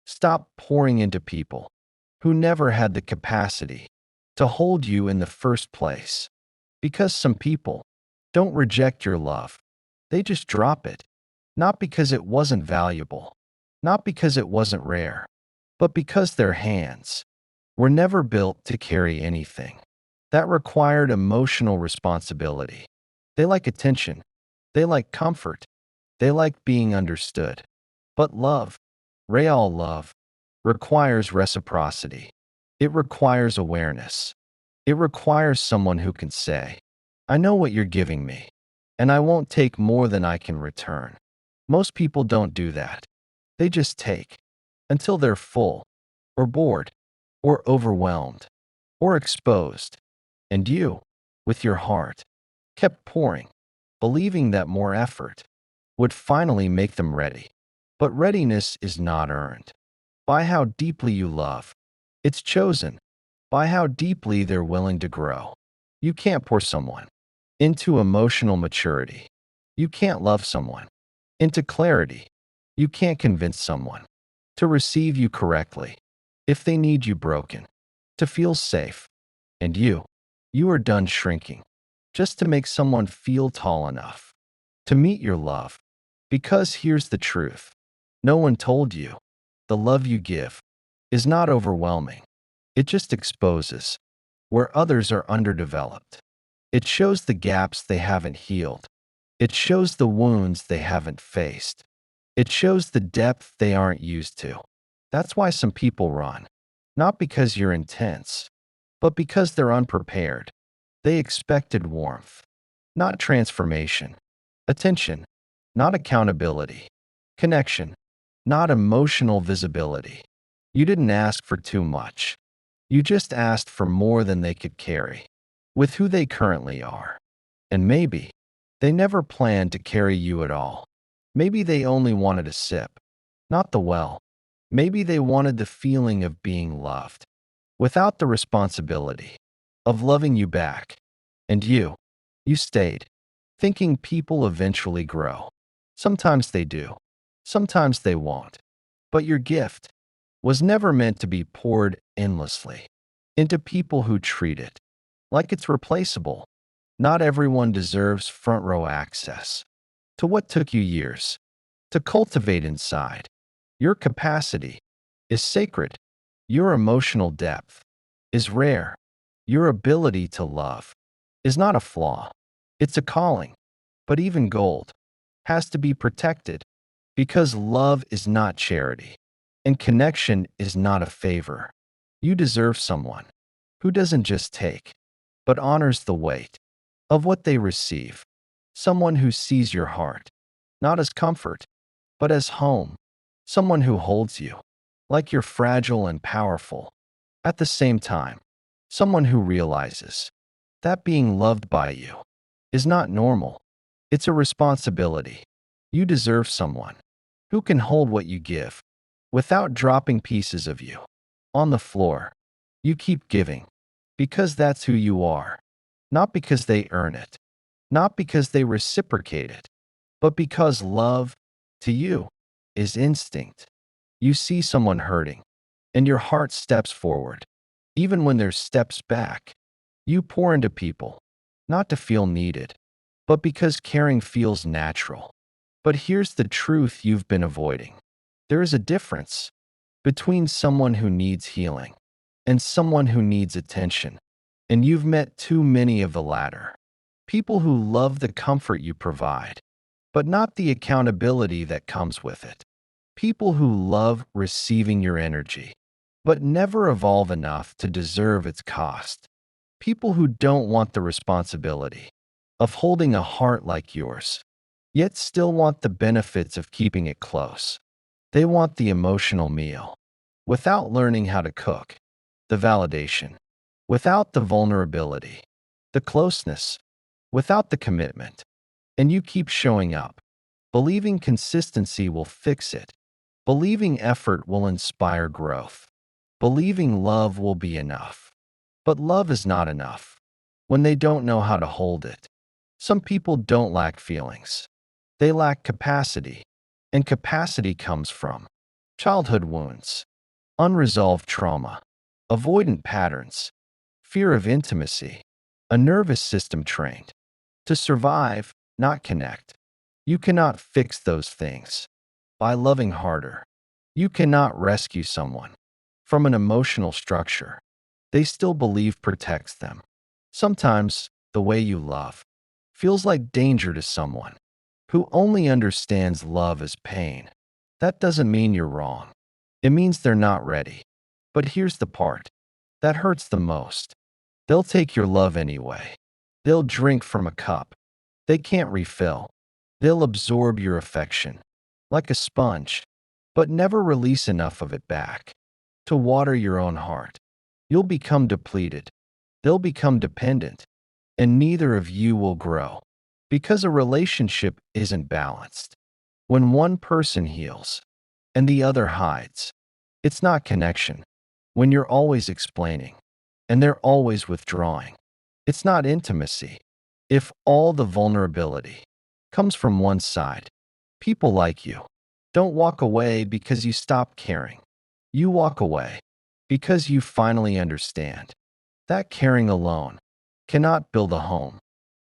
Stop pouring into people who never had the capacity to hold you in the first place. Because some people don't reject your love, they just drop it. Not because it wasn't valuable, not because it wasn't rare, but because their hands were never built to carry anything that required emotional responsibility. They like attention, they like comfort, they like being understood. But love, real love, requires reciprocity. It requires awareness. It requires someone who can say, I know what you're giving me, and I won't take more than I can return. Most people don't do that. They just take until they're full, or bored, or overwhelmed, or exposed. And you, with your heart, kept pouring, believing that more effort would finally make them ready. But readiness is not earned by how deeply you love. It's chosen by how deeply they're willing to grow. You can't pour someone into emotional maturity. You can't love someone into clarity. You can't convince someone to receive you correctly if they need you broken, to feel safe. And you are done shrinking just to make someone feel tall enough to meet your love. Because here's the truth. No one told you the love you give is not overwhelming. It just exposes where others are underdeveloped. It shows the gaps they haven't healed. It shows the wounds they haven't faced. It shows the depth they aren't used to. That's why some people run. Not because you're intense, but because they're unprepared. They expected warmth, not transformation. Attention, not accountability. Connection, not emotional visibility. You didn't ask for too much. You just asked for more than they could carry with who they currently are. And maybe they never planned to carry you at all. Maybe they only wanted a sip, not the well. Maybe they wanted the feeling of being loved without the responsibility of loving you back. And you stayed, thinking people eventually grow. Sometimes they do, sometimes they won't. But your gift was never meant to be poured endlessly into people who treat it like it's replaceable. Not everyone deserves front row access to what took you years to cultivate inside. Your capacity is sacred. Your emotional depth is rare. Your ability to love is not a flaw. It's a calling. But even gold has to be protected because love is not charity and connection is not a favor. You deserve someone who doesn't just take, but honors the weight of what they receive. Someone who sees your heart, not as comfort, but as home. Someone who holds you like you're fragile and powerful. At the same time, someone who realizes that being loved by you is not normal. It's a responsibility. You deserve someone who can hold what you give without dropping pieces of you on the floor. You keep giving because that's who you are, not because they earn it, not because they reciprocate it, but because love, to you, is instinct. You see someone hurting, and your heart steps forward. Even when there's steps back, you pour into people, not to feel needed, but because caring feels natural. But here's the truth you've been avoiding. There is a difference between someone who needs healing and someone who needs attention. And you've met too many of the latter. People who love the comfort you provide, but not the accountability that comes with it. People who love receiving your energy, but never evolve enough to deserve its cost. People who don't want the responsibility of holding a heart like yours, yet still want the benefits of keeping it close. They want the emotional meal, without learning how to cook, the validation, without the vulnerability, the closeness, without the commitment. And you keep showing up, believing consistency will fix it, believing effort will inspire growth, believing love will be enough. But love is not enough when they don't know how to hold it. Some people don't lack feelings. They lack capacity, and capacity comes from childhood wounds, unresolved trauma, avoidant patterns, fear of intimacy, a nervous system trained to survive, not connect. You cannot fix those things by loving harder. You cannot rescue someone from an emotional structure they still believe protects them. Sometimes the way you love feels like danger to someone who only understands love as pain. That doesn't mean you're wrong. It means they're not ready. But here's the part that hurts the most. They'll take your love anyway. They'll drink from a cup they can't refill. They'll absorb your affection like a sponge, but never release enough of it back to water your own heart. You'll become depleted. They'll become dependent, and neither of you will grow because a relationship isn't balanced. When one person heals and the other hides, it's not connection. When you're always explaining and they're always withdrawing, it's not intimacy. If all the vulnerability comes from one side, people like you don't walk away because you stop caring. You walk away because you finally understand that caring alone cannot build a home.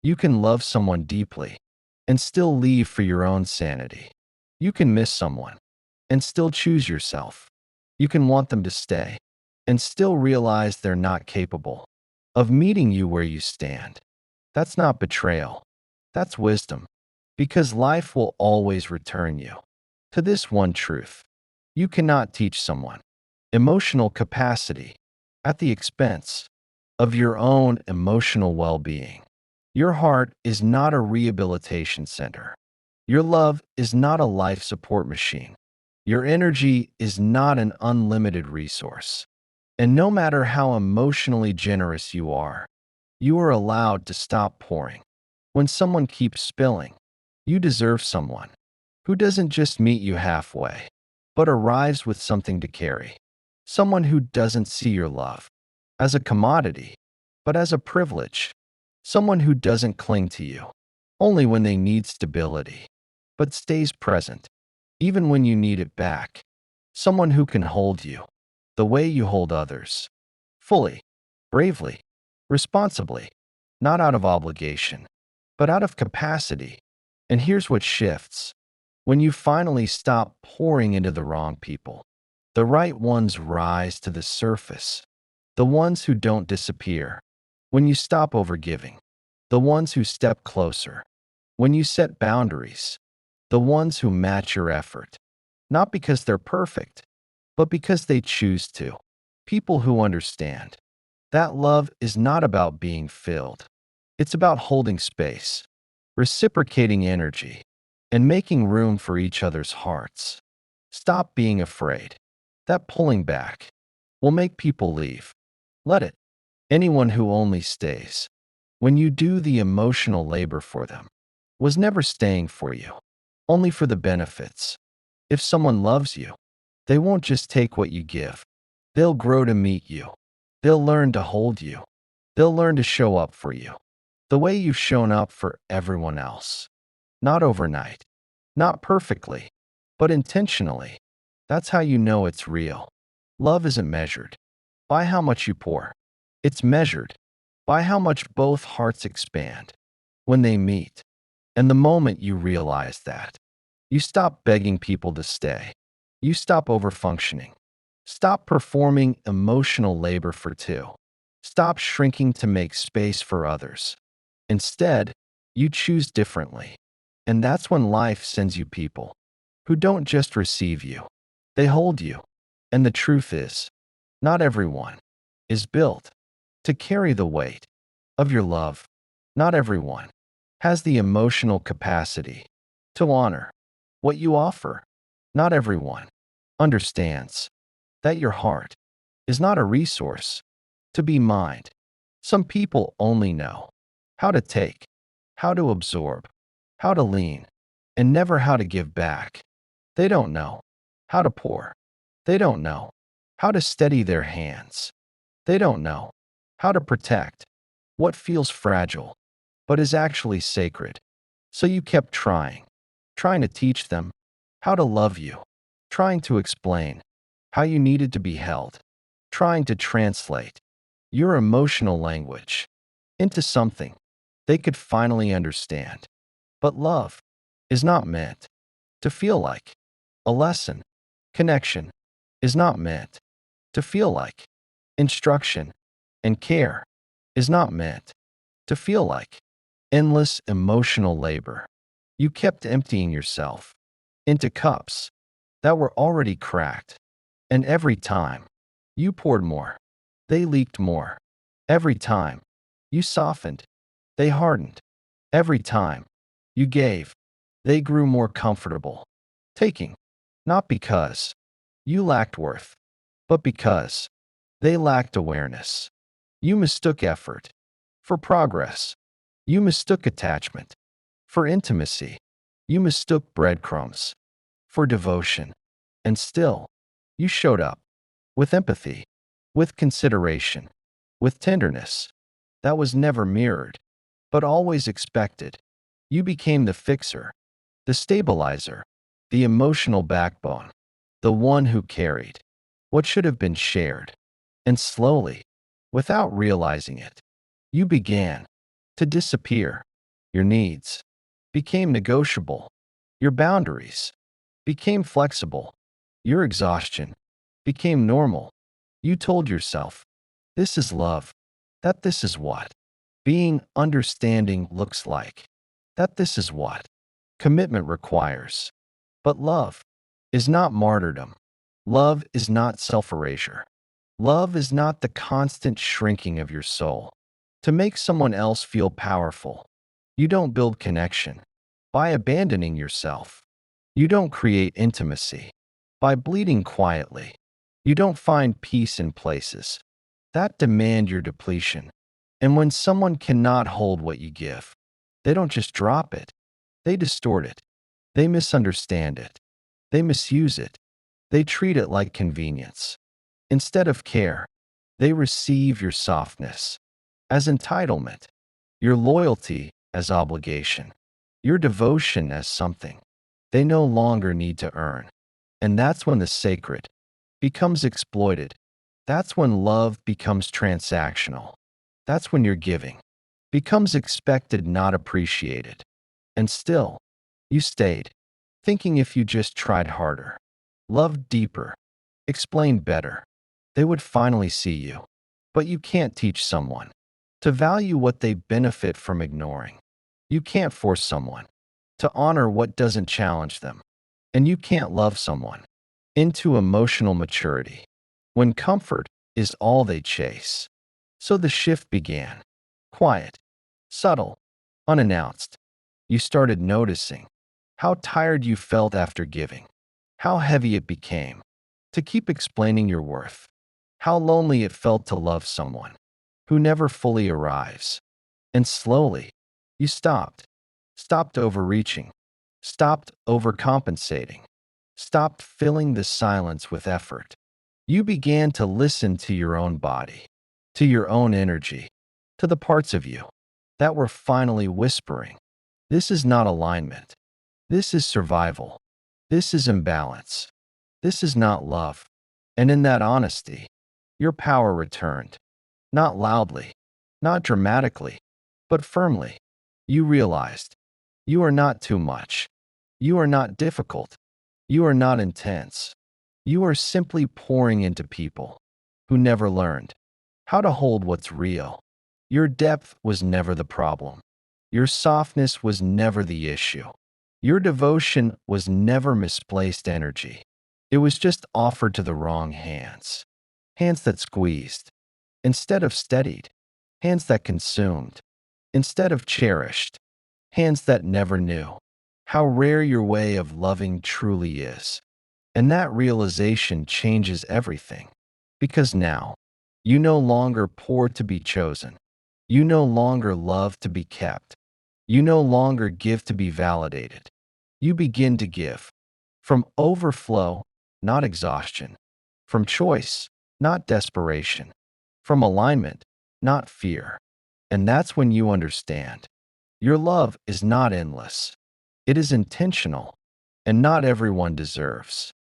You can love someone deeply and still leave for your own sanity. You can miss someone and still choose yourself. You can want them to stay and still realize they're not capable of meeting you where you stand. That's not betrayal. That's wisdom. Because life will always return you to this one truth. You cannot teach someone emotional capacity at the expense of your own emotional well-being. Your heart is not a rehabilitation center. Your love is not a life support machine. Your energy is not an unlimited resource. And no matter how emotionally generous you are allowed to stop pouring. When someone keeps spilling, you deserve someone who doesn't just meet you halfway, but arrives with something to carry. Someone who doesn't see your love as a commodity, but as a privilege. Someone who doesn't cling to you only when they need stability, but stays present even when you need it back. Someone who can hold you the way you hold others, fully, bravely, responsibly, not out of obligation, but out of capacity. And here's what shifts. When you finally stop pouring into the wrong people, the right ones rise to the surface, the ones who don't disappear. When you stop overgiving, the ones who step closer. When you set boundaries, the ones who match your effort, not because they're perfect, but because they choose to. People who understand that love is not about being filled. It's about holding space, reciprocating energy, and making room for each other's hearts. Stop being afraid that pulling back will make people leave. Let it. Anyone who only stays when you do the emotional labor for them was never staying for you, only for the benefits. If someone loves you, they won't just take what you give. They'll grow to meet you. They'll learn to hold you. They'll learn to show up for you the way you've shown up for everyone else. Not overnight, not perfectly, but intentionally. That's how you know it's real. Love isn't measured by how much you pour. It's measured by how much both hearts expand when they meet. And the moment you realize that, you stop begging people to stay. You stop overfunctioning. Stop performing emotional labor for two. Stop shrinking to make space for others. Instead, you choose differently. And that's when life sends you people who don't just receive you, they hold you. And the truth is, not everyone is built to carry the weight of your love. Not everyone has the emotional capacity to honor what you offer. Not everyone understands that your heart is not a resource to be mined. Some people only know how to take, how to absorb, how to lean, and never how to give back. They don't know how to pour. They don't know how to steady their hands. They don't know how to protect what feels fragile but is actually sacred. So you kept trying to teach them how to love you, trying to explain how you needed to be held, trying to translate your emotional language into something they could finally understand. But love is not meant to feel like a lesson. Connection is not meant to feel like instruction, and care is not meant to feel like endless emotional labor. You kept emptying yourself into cups that were already cracked, and every time you poured more, they leaked more. Every time you softened, they hardened. Every time you gave, they grew more comfortable. Taking, not because you lacked worth, but because they lacked awareness. You mistook effort for progress. You mistook attachment for intimacy. You mistook breadcrumbs for devotion. And still, you showed up with empathy, with consideration, with tenderness that was never mirrored, but always expected. You became the fixer, the stabilizer, the emotional backbone, the one who carried what should have been shared. And slowly, without realizing it, you began to disappear. Your needs became negotiable. Your boundaries became flexible. Your exhaustion became normal. You told yourself, this is love, that this is what being understanding looks like, that this is what commitment requires. But love is not martyrdom. Love is not self-erasure. Love is not the constant shrinking of your soul to make someone else feel powerful. You don't build connection by abandoning yourself. You don't create intimacy by bleeding quietly. You don't find peace in places that demand your depletion. And when someone cannot hold what you give, they don't just drop it, they distort it. They misunderstand it. They misuse it. They treat it like convenience. Instead of care, they receive your softness as entitlement, your loyalty as obligation, your devotion as something they no longer need to earn. And that's when the sacred becomes exploited. That's when love becomes transactional. That's when your giving becomes expected, not appreciated. And still, you stayed, thinking if you just tried harder, loved deeper, explained better, they would finally see you. But you can't teach someone to value what they benefit from ignoring. You can't force someone to honor what doesn't challenge them. And you can't love someone into emotional maturity when comfort is all they chase. So the shift began. Quiet, subtle, unannounced. You started noticing how tired you felt after giving, how heavy it became to keep explaining your worth, how lonely it felt to love someone who never fully arrives. And slowly, you stopped overreaching, stopped overcompensating, stopped filling the silence with effort. You began to listen to your own body, to your own energy, to the parts of you that were finally whispering, this is not alignment. This is survival. This is imbalance. This is not love. And in that honesty, your power returned. Not loudly, not dramatically, but firmly. You realized you are not too much. You are not difficult. You are not intense. You are simply pouring into people who never learned how to hold what's real. Your depth was never the problem. Your softness was never the issue. Your devotion was never misplaced energy. It was just offered to the wrong hands. Hands that squeezed instead of steadied. Hands that consumed instead of cherished. Hands that never knew how rare your way of loving truly is. And that realization changes everything. Because now, you no longer pour to be chosen. You no longer love to be kept. You no longer give to be validated. You begin to give from overflow, not exhaustion, from choice, not desperation, from alignment, not fear. And that's when you understand. Your love is not endless. It is intentional, and not everyone deserves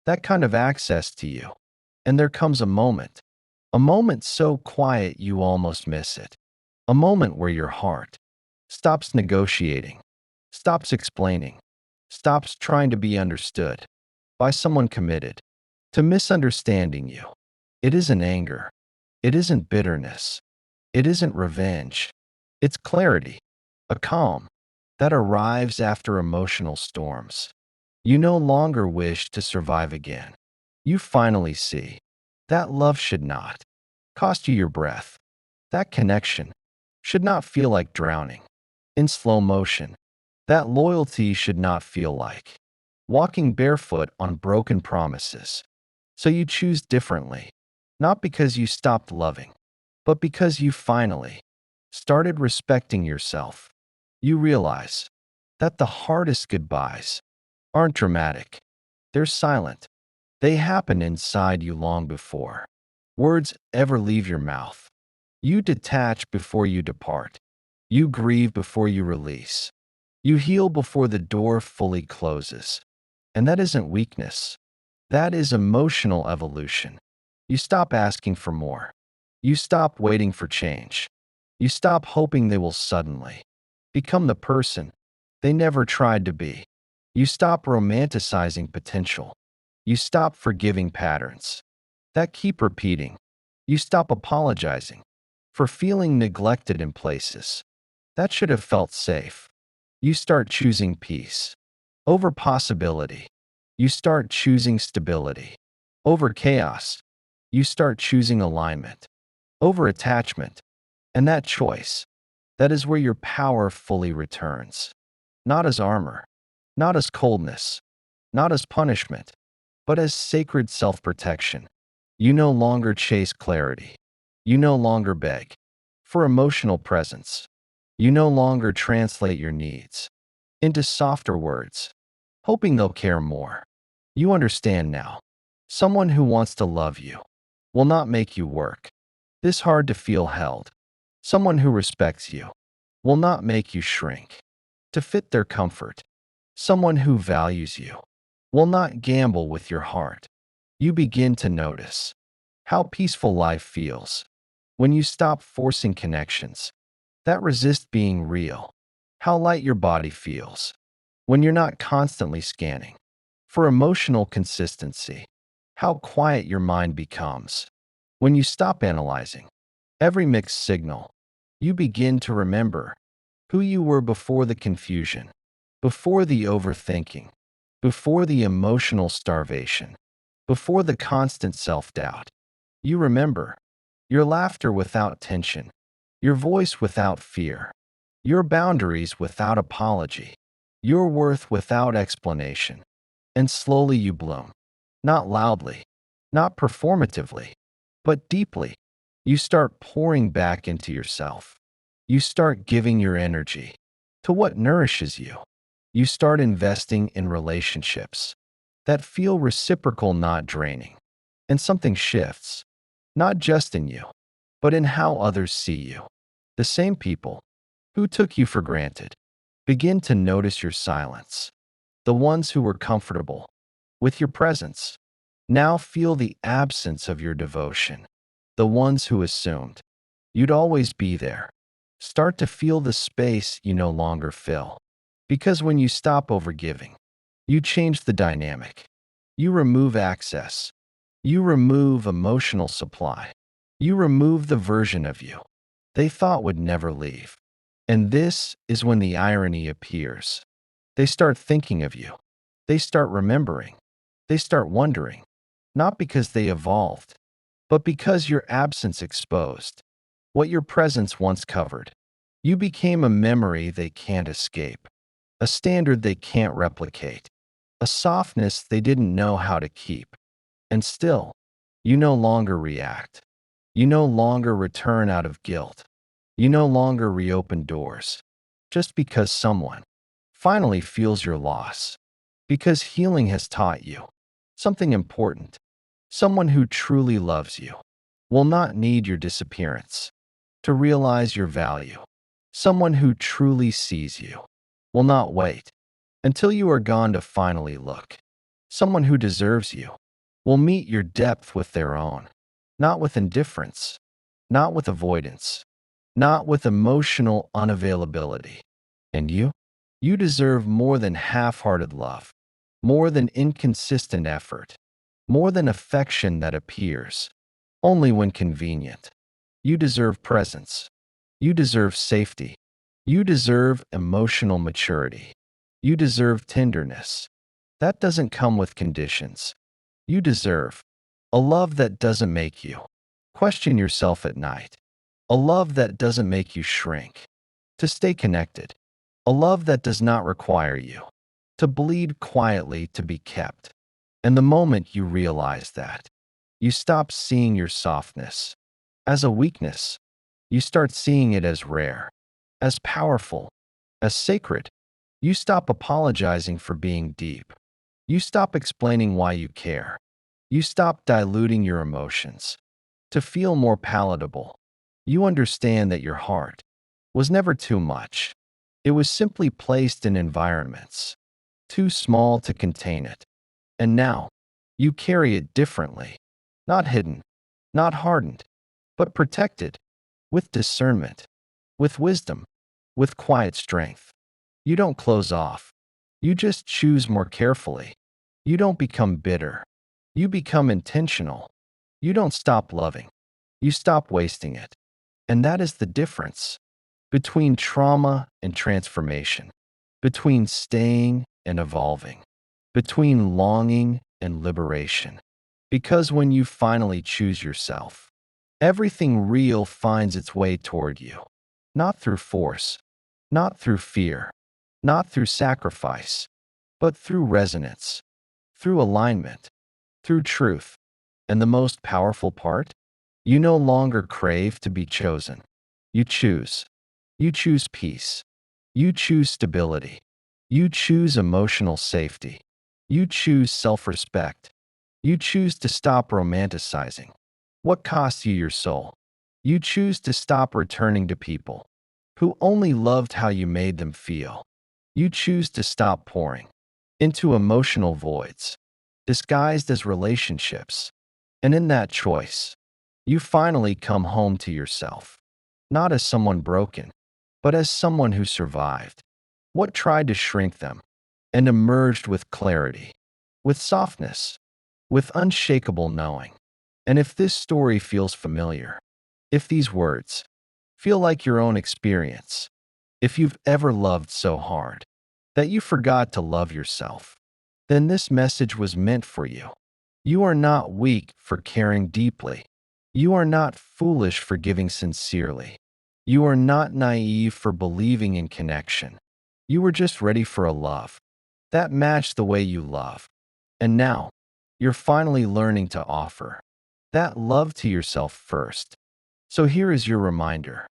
that kind of access to you. And there comes a moment so quiet you almost miss it. A moment where your heart stops negotiating, stops explaining, stops trying to be understood by someone committed to misunderstanding you. It isn't anger. It isn't bitterness. It isn't revenge. It's clarity, a calm that arrives after emotional storms. You no longer wish to survive again. You finally see that love should not cost you your breath. That connection should not feel like drowning in slow motion. That loyalty should not feel like walking barefoot on broken promises. So you choose differently, not because you stopped loving, but because you finally started respecting yourself. You realize that the hardest goodbyes aren't dramatic, they're silent. They happen inside you long before words ever leave your mouth. You detach before you depart. You grieve before you release. You heal before the door fully closes. And that isn't weakness. That is emotional evolution. You stop asking for more. You stop waiting for change. You stop hoping they will suddenly become the person they never tried to be. You stop romanticizing potential. You stop forgiving patterns that keep repeating. You stop apologizing for feeling neglected in places that should have felt safe. You start choosing peace over possibility. You start choosing stability over chaos. You start choosing alignment over attachment. And that choice, that is where your power fully returns. Not as armor, not as coldness, not as punishment, but as sacred self-protection. You no longer chase clarity. You no longer beg for emotional presence. You no longer translate your needs into softer words, hoping they'll care more. You understand now. Someone who wants to love you will not make you work this hard to feel held. Someone who respects you will not make you shrink to fit their comfort. Someone who values you will not gamble with your heart. You begin to notice how peaceful life feels when you stop forcing connections that resist being real. How light your body feels when you're not constantly scanning for emotional consistency. How quiet your mind becomes when you stop analyzing every mixed signal. You begin to remember who you were before the confusion, before the overthinking, before the emotional starvation, before the constant self-doubt. You remember your laughter without tension, your voice without fear, your boundaries without apology, your worth without explanation. And slowly you bloom, not loudly, not performatively, but deeply. You start pouring back into yourself. You start giving your energy to what nourishes you. You start investing in relationships that feel reciprocal, not draining. And something shifts, not just in you, but in how others see you. The same people who took you for granted begin to notice your silence. The ones who were comfortable with your presence now feel the absence of your devotion. The ones who assumed you'd always be there start to feel the space you no longer fill. Because when you stop overgiving, you change the dynamic. You remove access. You remove emotional supply. You remove the version of you they thought would never leave. And this is when the irony appears. They start thinking of you. They start remembering. They start wondering, not because they evolved, but because your absence exposed what your presence once covered. You became a memory they can't escape, a standard they can't replicate, a softness they didn't know how to keep. And still, you no longer react. You no longer return out of guilt. You no longer reopen doors just because someone finally feels your loss. Because healing has taught you something important. Someone who truly loves you will not need your disappearance to realize your value. Someone who truly sees you will not wait until you are gone to finally look. Someone who deserves you will meet your depth with their own, not with indifference, not with avoidance, not with emotional unavailability. And you? You deserve more than half-hearted love, more than inconsistent effort, more than affection that appears only when convenient. You deserve presence. You deserve safety. You deserve emotional maturity. You deserve tenderness. That doesn't come with conditions. You deserve a love that doesn't make you question yourself at night, a love that doesn't make you shrink to stay connected, a love that does not require you to bleed quietly to be kept. And the moment you realize that, you stop seeing your softness as a weakness. You start seeing it as rare, as powerful, as sacred. You stop apologizing for being deep. You stop explaining why you care. You stop diluting your emotions to feel more palatable. You understand that your heart was never too much. It was simply placed in environments too small to contain it. And now, you carry it differently, not hidden, not hardened, but protected, with discernment, with wisdom, with quiet strength. You don't close off. You just choose more carefully. You don't become bitter. You become intentional. You don't stop loving. You stop wasting it. And that is the difference between trauma and transformation, between staying and evolving, between longing and liberation. Because when you finally choose yourself, everything real finds its way toward you, not through force, not through fear, not through sacrifice, but through resonance, through alignment, through truth. And the most powerful part? You no longer crave to be chosen. You choose. You choose peace. You choose stability. You choose emotional safety. You choose self-respect. You choose to stop romanticizing what costs you your soul. You choose to stop returning to people who only loved how you made them feel. You choose to stop pouring into emotional voids disguised as relationships. And in that choice, you finally come home to yourself, not as someone broken, but as someone who survived what tried to shrink them and emerged with clarity, with softness, with unshakable knowing. And if this story feels familiar, if these words feel like your own experience, if you've ever loved so hard that you forgot to love yourself, then this message was meant for you. You are not weak for caring deeply. You are not foolish for giving sincerely. You are not naive for believing in connection. You were just ready for a love that matched the way you love. And now, you're finally learning to offer that love to yourself first. So here is your reminder.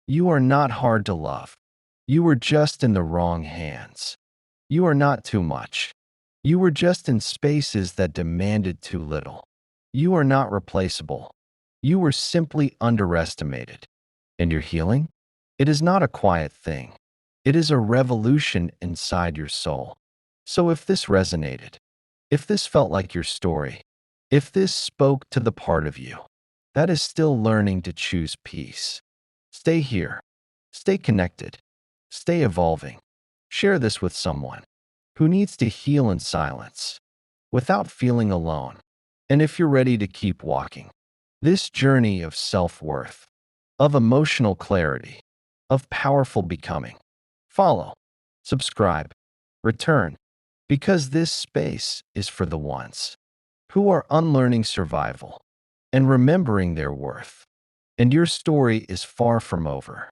You are not hard to love. You were just in the wrong hands. You are not too much. You were just in spaces that demanded too little. You are not replaceable. You were simply underestimated. And your healing? It is not a quiet thing. It is a revolution inside your soul. So if this resonated, if this felt like your story, if this spoke to the part of you that is still learning to choose peace, stay here, stay connected, stay evolving. Share this with someone who needs to heal in silence without feeling alone. And if you're ready to keep walking this journey of self-worth, of emotional clarity, of powerful becoming, follow, subscribe, return, because this space is for the ones who are unlearning survival and remembering their worth. And your story is far from over.